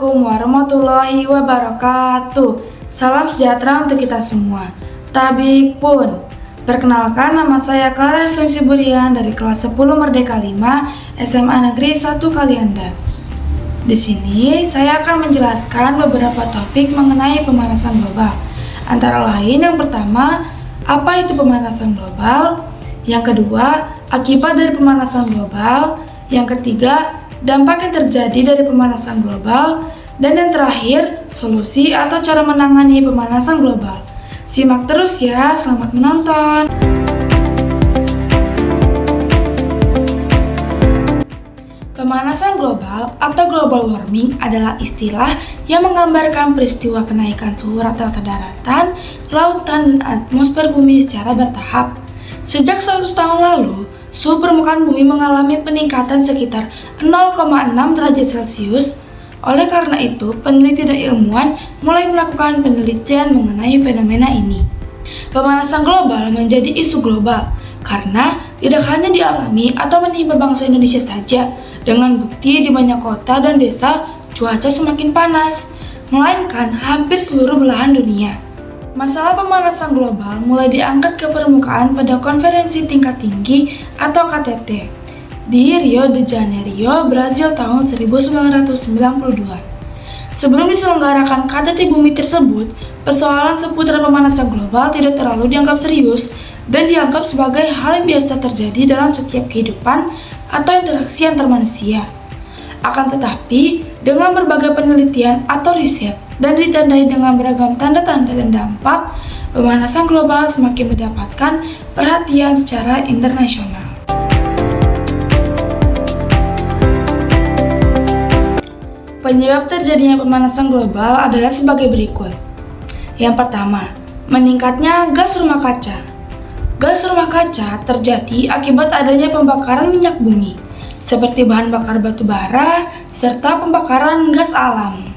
Assalamualaikum warahmatullahi wabarakatuh. Salam sejahtera untuk kita semua. Tabik pun. Perkenalkan, nama saya Clara Evensi Burian dari kelas 10 Merdeka 5 SMA Negeri 1 Kalianda. Di sini saya akan menjelaskan beberapa topik mengenai pemanasan global. Antara lain, yang pertama, apa itu pemanasan global? Yang kedua, akibat dari pemanasan global. Yang ketiga, dampak yang terjadi dari pemanasan global. Dan yang terakhir, solusi atau cara menangani pemanasan global. Simak terus ya, selamat menonton. Pemanasan global atau global warming adalah istilah yang menggambarkan peristiwa kenaikan suhu rata-rata daratan, lautan, dan atmosfer bumi secara bertahap. Sejak 100 tahun lalu, suhu permukaan bumi mengalami peningkatan sekitar 0,6 derajat Celcius. Oleh karena itu, peneliti dan ilmuwan mulai melakukan penelitian mengenai fenomena ini. Pemanasan global menjadi isu global karena tidak hanya dialami atau menimpa bangsa Indonesia saja, dengan bukti di banyak kota dan desa cuaca semakin panas, melainkan hampir seluruh belahan dunia. Masalah pemanasan global mulai diangkat ke permukaan pada konferensi tingkat tinggi atau KTT di Rio de Janeiro, Brazil tahun 1992. Sebelum diselenggarakan KTT Bumi tersebut, persoalan seputar pemanasan global tidak terlalu dianggap serius dan dianggap sebagai hal yang biasa terjadi dalam setiap kehidupan atau interaksi antar manusia. Akan tetapi, dengan berbagai penelitian atau riset dan ditandai dengan beragam tanda-tanda dan dampak, pemanasan global semakin mendapatkan perhatian secara internasional. Penyebab terjadinya pemanasan global adalah sebagai berikut. Yang pertama, meningkatnya gas rumah kaca. Gas rumah kaca terjadi akibat adanya pembakaran minyak bumi, seperti bahan bakar batu bara, serta pembakaran gas alam.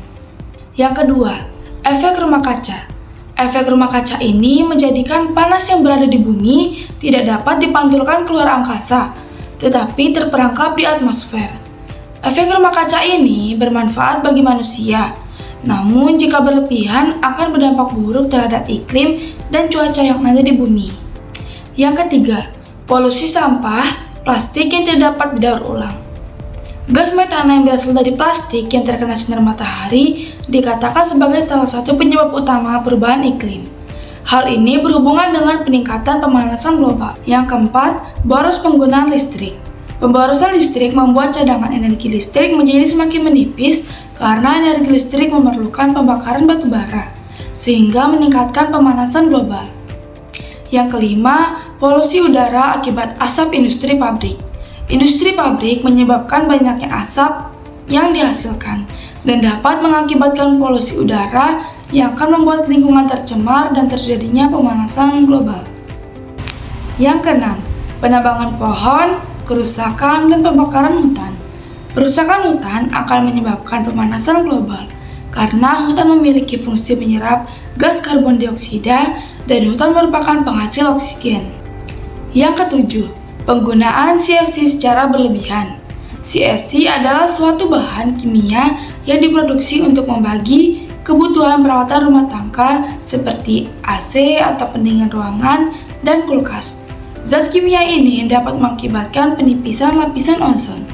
Yang kedua, efek rumah kaca. Efek rumah kaca ini menjadikan panas yang berada di bumi tidak dapat dipantulkan keluar angkasa, tetapi terperangkap di atmosfer. Efek rumah kaca ini bermanfaat bagi manusia, namun jika berlebihan akan berdampak buruk terhadap iklim dan cuaca yang ada di bumi. Yang ketiga, polusi sampah plastik yang tidak dapat didaur ulang. Gas metana yang berasal dari plastik yang terkena sinar matahari dikatakan sebagai salah satu penyebab utama perubahan iklim. Hal ini berhubungan dengan peningkatan pemanasan global. Yang keempat, boros penggunaan listrik. Pemborosan listrik membuat cadangan energi listrik menjadi semakin menipis karena energi listrik memerlukan pembakaran batu bara, sehingga meningkatkan pemanasan global. Yang kelima, polusi udara akibat asap industri pabrik. Industri pabrik menyebabkan banyaknya asap yang dihasilkan dan dapat mengakibatkan polusi udara yang akan membuat lingkungan tercemar dan terjadinya pemanasan global. Yang keenam, penebangan pohon, kerusakan, dan pembakaran hutan. Perusakan hutan akan menyebabkan pemanasan global karena hutan memiliki fungsi penyerap gas karbon dioksida dan hutan merupakan penghasil oksigen. Yang ketujuh, penggunaan CFC secara berlebihan. CFC adalah suatu bahan kimia yang diproduksi untuk membagi kebutuhan peralatan rumah tangga seperti AC atau pendingin ruangan dan kulkas. Zat kimia ini dapat mengakibatkan penipisan lapisan ozon.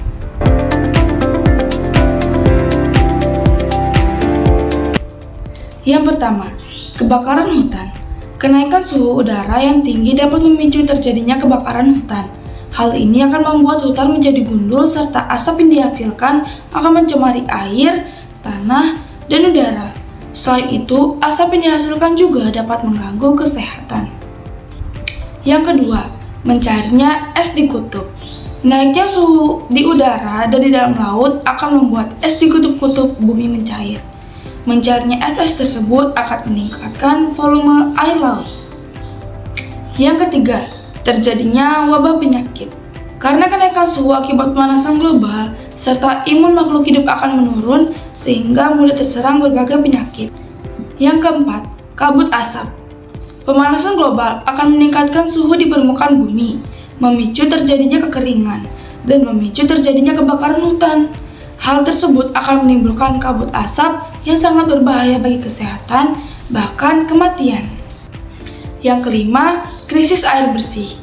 Yang pertama, kebakaran hutan. Kenaikan suhu udara yang tinggi dapat memicu terjadinya kebakaran hutan. Hal ini akan membuat hutan menjadi gundul serta asap yang dihasilkan akan mencemari air, tanah, dan udara. Selain itu, asap yang dihasilkan juga dapat mengganggu kesehatan. Yang kedua, mencairnya es di kutub. Naiknya suhu di udara dan di dalam laut akan membuat es di kutub-kutub bumi mencair. Mencairnya es tersebut akan meningkatkan volume air laut. Yang ketiga, terjadinya wabah penyakit. Karena kenaikan suhu akibat pemanasan global, serta imun makhluk hidup akan menurun sehingga mudah terserang berbagai penyakit. Yang keempat, kabut asap. Pemanasan global akan meningkatkan suhu di permukaan bumi, memicu terjadinya kekeringan, dan memicu terjadinya kebakaran hutan. Hal tersebut akan menimbulkan kabut asap yang sangat berbahaya bagi kesehatan, bahkan kematian. Yang kelima, krisis air bersih.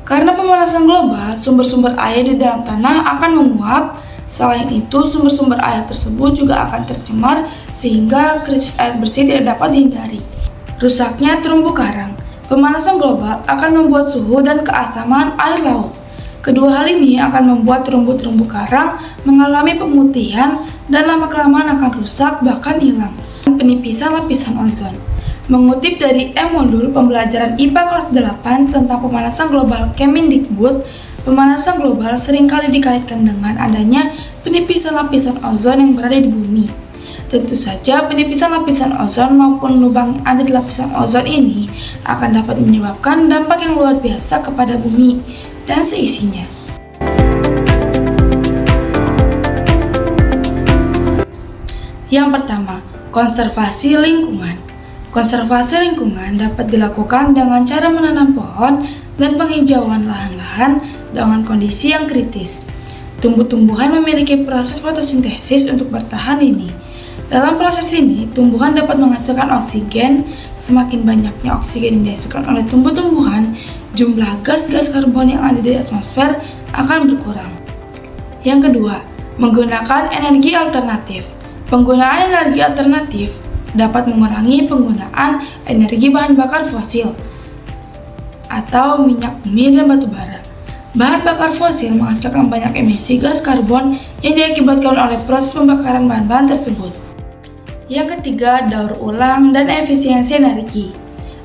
Karena pemanasan global, sumber-sumber air di dalam tanah akan menguap. Selain itu, sumber-sumber air tersebut juga akan tercemar sehingga krisis air bersih tidak dapat dihindari. Rusaknya terumbu karang. Pemanasan global akan membuat suhu dan keasaman air laut. Kedua hal ini akan membuat terumbu-terumbu karang mengalami pemutihan dan lama-kelamaan akan rusak bahkan hilang. Penipisan lapisan ozon. Mengutip dari modul pembelajaran IPA kelas 8 tentang pemanasan global Kemendikbud, pemanasan global seringkali dikaitkan dengan adanya penipisan lapisan ozon yang berada di bumi. Tentu saja penipisan lapisan ozon maupun lubang yang ada di lapisan ozon ini akan dapat menyebabkan dampak yang luar biasa kepada bumi dan seisinya. Yang pertama, konservasi lingkungan. Konservasi lingkungan dapat dilakukan dengan cara menanam pohon dan penghijauan lahan-lahan dengan kondisi yang kritis. Tumbuh-tumbuhan memiliki proses fotosintesis untuk bertahan ini. Dalam proses ini, tumbuhan dapat menghasilkan oksigen. Semakin banyaknya oksigen yang dihasilkan oleh tumbuh-tumbuhan, jumlah gas-gas karbon yang ada di atmosfer akan berkurang. Yang kedua, menggunakan energi alternatif. Penggunaan energi alternatif dapat mengurangi penggunaan energi bahan bakar fosil atau minyak bumi dan batu bara. Bahan bakar fosil menghasilkan banyak emisi gas karbon yang diakibatkan oleh proses pembakaran bahan-bahan tersebut. Yang ketiga, daur ulang dan efisiensi energi.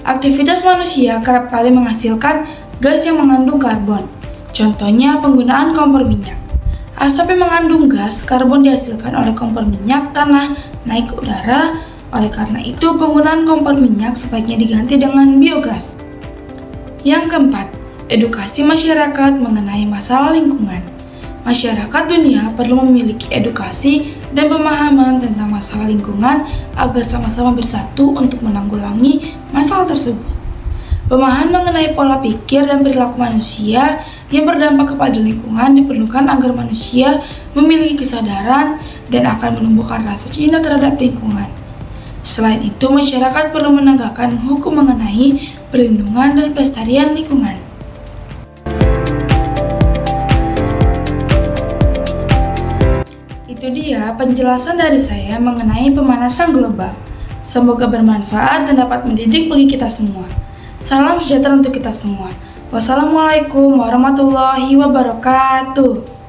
Aktivitas manusia kerap kali menghasilkan gas yang mengandung karbon. Contohnya penggunaan kompor minyak. Asap yang mengandung gas karbon dihasilkan oleh kompor minyak tanah naik ke udara. Oleh karena itu, penggunaan kompor minyak sebaiknya diganti dengan biogas. Yang keempat, edukasi masyarakat mengenai masalah lingkungan. Masyarakat dunia perlu memiliki edukasi dan pemahaman tentang masalah lingkungan agar sama-sama bersatu untuk menanggulangi masalah tersebut. Pemahaman mengenai pola pikir dan perilaku manusia yang berdampak kepada lingkungan diperlukan agar manusia memiliki kesadaran dan akan menumbuhkan rasa cinta terhadap lingkungan. Selain itu, masyarakat perlu menegakkan hukum mengenai perlindungan dan pelestarian lingkungan. Itu dia penjelasan dari saya mengenai pemanasan global. Semoga bermanfaat dan dapat mendidik bagi kita semua. Salam sejahtera untuk kita semua. Wassalamualaikum warahmatullahi wabarakatuh.